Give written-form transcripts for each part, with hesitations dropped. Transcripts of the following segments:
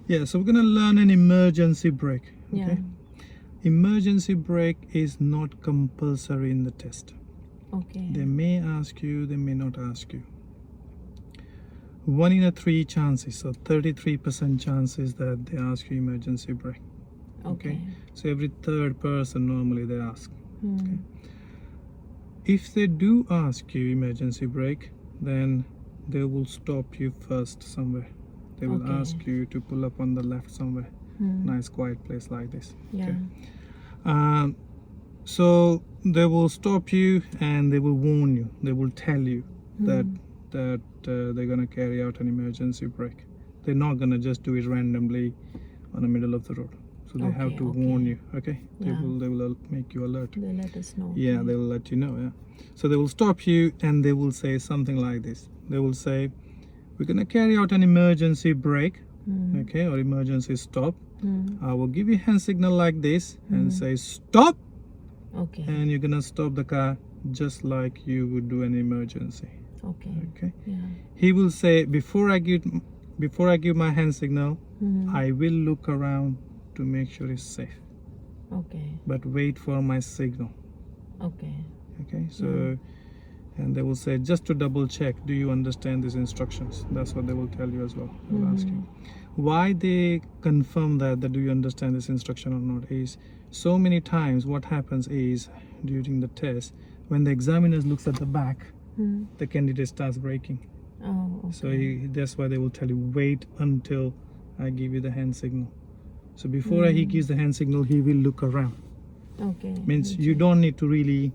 Yeah, so we're gonna learn an emergency brake. Yeah. Okay. Emergency brake is not compulsory in the test. Okay. They may ask you, they may not ask you. 1 in 3 chances, so 33% chances that they ask you emergency brake. Okay. So every third person normally they ask. Hmm. If they do ask you emergency brake, then they will stop you first somewhere. They will Okay. ask you to pull up on the left somewhere. Hmm. Nice quiet place like this. Yeah. So they will stop you and they will warn you. They will tell you that they're gonna carry out an emergency brake. They're not gonna just do it randomly on the middle of the road. So they have Okay, to okay. warn you. Okay. Yeah. They will make you alert. They let us know. Yeah, okay. they will let you know. Yeah. So they will stop you and they will say something like this. They will say, "We're gonna carry out an emergency brake, Hmm. okay, or emergency stop. Hmm. I will give you a hand signal like this and say stop, Okay. and you're gonna stop the car just like you would do an emergency." Okay. Okay. Yeah. He will say, before I give my hand signal, Hmm. I will look around to make sure it's safe, Okay. but wait for my signal. Okay. Okay, so and they will say, just to double check, do you understand these instructions? That's what they will tell you as well. They will ask you. Why they confirm that do you understand this instruction or not is, so many times what happens is during the test, when the examiner looks at the back, Hmm. the candidate starts braking. Oh. Okay. So that's why they will tell you, wait until I give you the hand signal. So before he gives the hand signal, he will look around. Okay. Means you don't need to really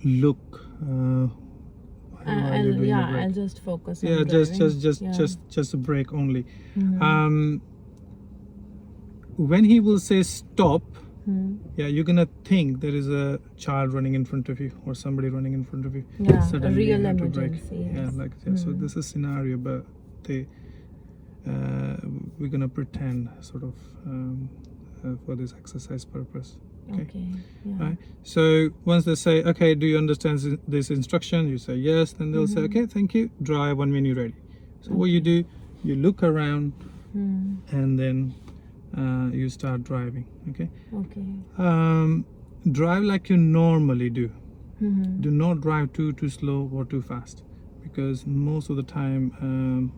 look while you're doing the brake. I'll just focus on Yeah, driving. just a brake only. Hmm. When he will say stop, Hmm. yeah, you're gonna think there is a child running in front of you or somebody running in front of you. Yeah, a Suddenly you real have to brake. emergency. Yeah, Yes. like so this is scenario, but they we're gonna pretend sort of for this exercise purpose. Okay. Yeah. Right. So once they say, okay, do you understand this instruction? You say yes. Then they'll say, okay, thank you. Drive when you're ready. So what you do, you look around Hmm. and then you start driving. Okay. Okay. Drive like you normally do. Hmm. Do not drive too slow or too fast, because most of the time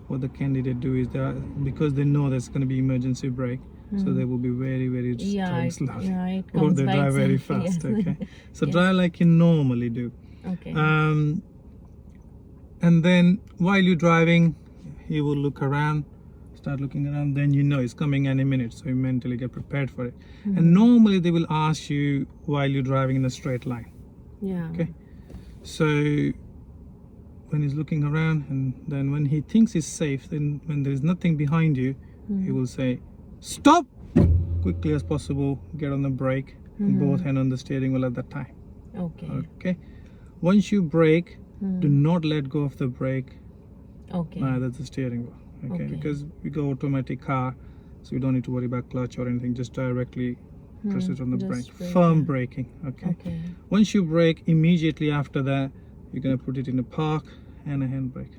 what the candidate do is because they know there's going to be emergency brake, so they will be very driving slowly, it or comes they by drive very itself, fast. yes. Okay, so Yes. drive like you normally do. Okay. And then while you're driving, you will look around, start looking around, then you know it's coming any minute, so you mentally get prepared for it. And normally they will ask you while you're driving in a straight line. Yeah. Okay. So when he's looking around, and then when he thinks he's safe, then when there is nothing behind you, he will say stop, quickly as possible, get on the brake, and both hand on the steering wheel at that time. Okay. Okay. Once you brake, do not let go of the brake, Okay. neither the steering wheel. Okay. Because we go automatic car, so you don't need to worry about clutch or anything, just directly press it on the Just brake. brake, Firm yeah. braking. Okay. Okay. Once you brake, immediately after that, you're gonna put it in a park and a handbrake.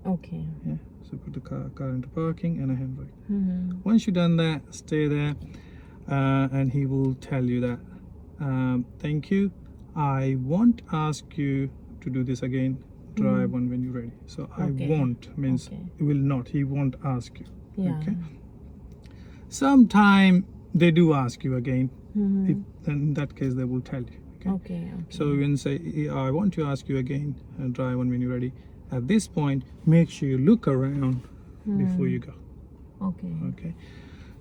Okay. Yeah. So put the car into parking and a handbrake. Hmm. Once you've done that, stay there, and he will tell you that, thank you. I won't ask you to do this again. Drive on when you're ready. So Okay. I won't means Okay. will not. He won't ask you. Yeah. Okay. Sometime they do ask you again. Then in that case they will tell you. Okay. Okay. So you can say, I want to ask you again, and drive on when you're ready. At this point, make sure you look around before you go. Okay. Okay.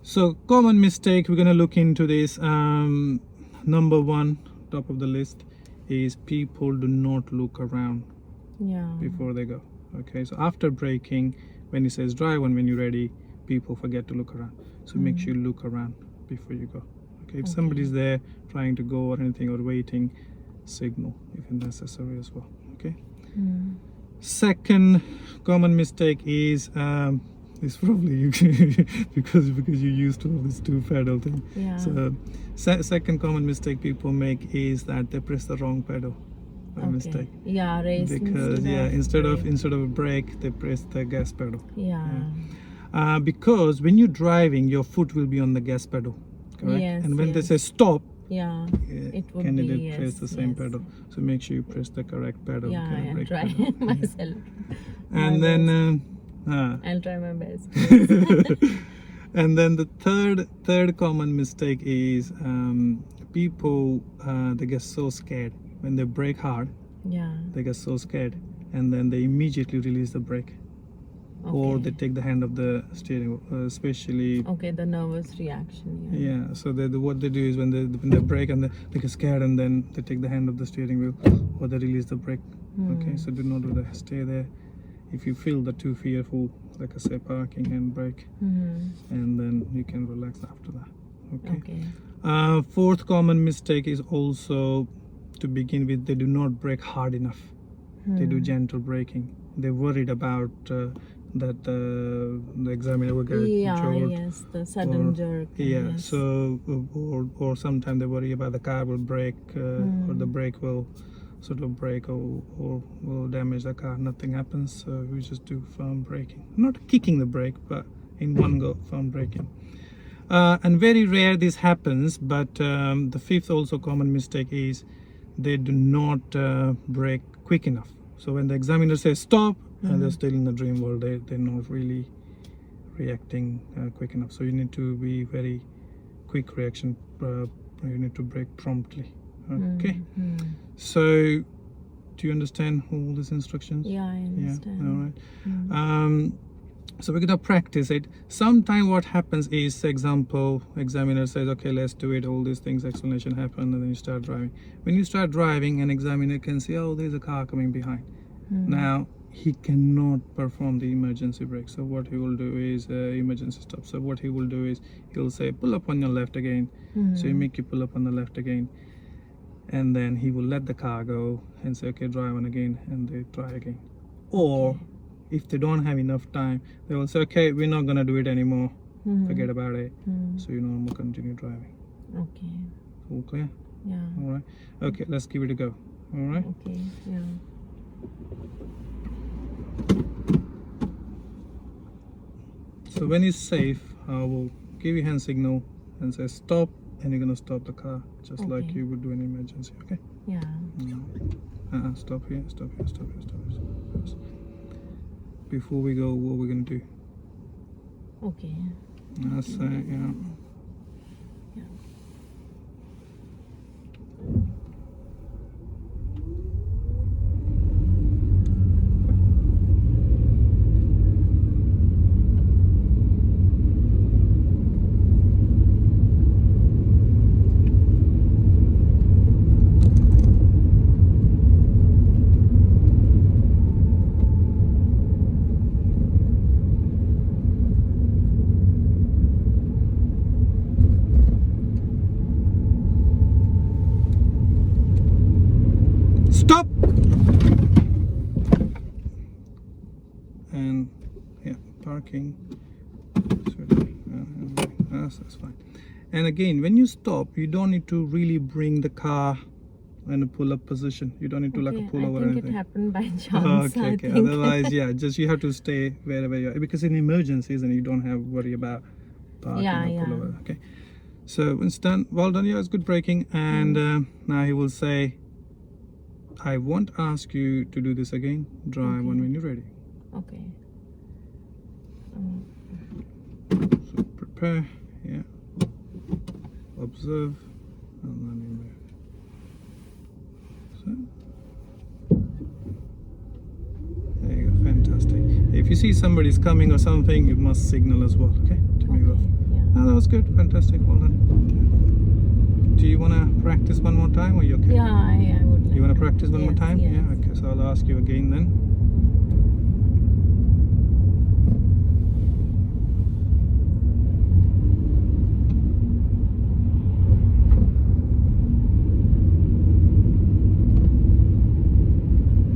So common mistake, we're gonna look into this. Number one, top of the list, is people do not look around Yeah. before they go. Okay. So after braking, when he says drive on when you're ready, people forget to look around. So make sure you look around before you go. Okay. If somebody's there trying to go or anything or waiting, signal if necessary as well. Okay. Second common mistake is probably you because you're used to this two pedal thing. Yeah. So second common mistake people make is that they press the wrong pedal. by mistake. Yeah, race Because instead of a brake, they press the gas pedal. Yeah. Because when you're driving, your foot will be on the gas pedal, correct? Yes, and when they yes. say stop, Yeah. It would candidate be press the same pedal. So make sure you press the correct pedal. Yeah, kind of I'll brake try pedal. myself. And My then I'll try my best. and then the third common mistake is people they get so scared when they brake hard. Yeah. They get so scared, and then they immediately release the brake, or Okay. they take the hand of the steering wheel, especially. Okay, the nervous reaction. Yeah, so what they do is when they brake and they get scared, and then they take the hand of the steering wheel, or they release the brake. Okay, so do not do that. Stay there. If you feel the too fearful, like I say, parking and brake, and then you can relax after that. Okay. Fourth common mistake is also, to begin with, they do not brake hard enough. They do gentle braking. They're worried about that the examiner will get jerked. Yes, the sudden jerk. Yeah, Yes. so or sometimes they worry about the car will break or the brake will sort of break or will damage the car. Nothing happens, so we just do firm braking. Not kicking the brake, but in one go, firm braking. And very rare this happens, but the fifth also common mistake is they do not brake quick enough. So when the examiner says stop, and they're still in the dream world, they're not really reacting quick enough. So you need to be very quick reaction. You need to brake promptly. Okay. So do you understand all these instructions? Yeah, I understand. Yeah. All right. So we're gonna practice it. Sometime what happens is, for example, examiner says, okay, let's do it. All these things, explanation happen, and then you start driving. When you start driving, an examiner can see, oh, there's a car coming behind. Now he cannot perform the emergency brake. So what he will do is emergency stop. So what he will do is he'll say, pull up on your left again. So you make you pull up on the left again, and then he will let the car go and say, okay, drive on again, and they try again. Or if they don't have enough time, they will say, okay, we're not gonna do it anymore. Forget about it. So you know, we'll continue driving. Okay. All clear? Yeah. All right. Okay, let's give it a go. All right. Okay. Yeah. So when it's safe, I will give you hand signal and say stop, and you're gonna stop the car just like Okay. you would do an emergency. Okay. Yeah. Stop here. Stop here. Stop here. Stop here. Before we go, what we're gonna do? Okay. That's yeah. Yeah. Stop. And yeah, parking. That's fine. And again, when you stop, you don't need to really bring the car in a pull-up position. You don't need to like a pull over or I think anything. it happened by chance. Okay. I think. Otherwise, yeah, just you have to stay wherever you are, because in emergencies, and you don't have to worry about parking or pull over. Okay. So it's done. Well done. Yeah, it's good braking. And now he will say, I won't ask you to do this again. Drive on when you're ready. Okay. So prepare, yeah. Observe, and then you move. So there you go, fantastic. If you see somebody's coming or something, you must signal as well, okay? To move off. Yeah. Oh, that was good, fantastic, well done. Do you want to practice one more time, or are you okay? Yeah, I would like You want to practice one more time? Yes. Yeah, okay, so I'll ask you again then.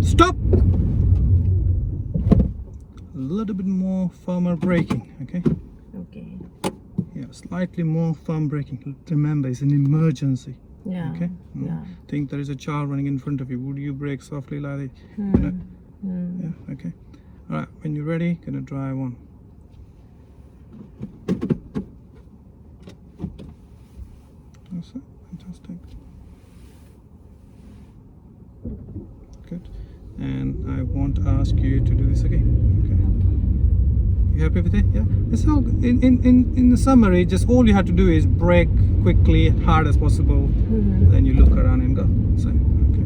Stop! A little bit more firmer braking, okay? Okay. Yeah, slightly more firm braking. Remember, it's an emergency. Yeah. Okay. Yeah. Think there is a child running in front of you. Would you brake softly like that? Mm. Mm. Yeah. Okay. All right. When you're ready, gonna drive on. That's it. Fantastic. Good. And I won't ask you to do this again. Okay. You happy with it? Yeah. It's all in the summary. Just all you have to do is brake quickly, hard as possible. Mhm. Then you look around and go. So okay.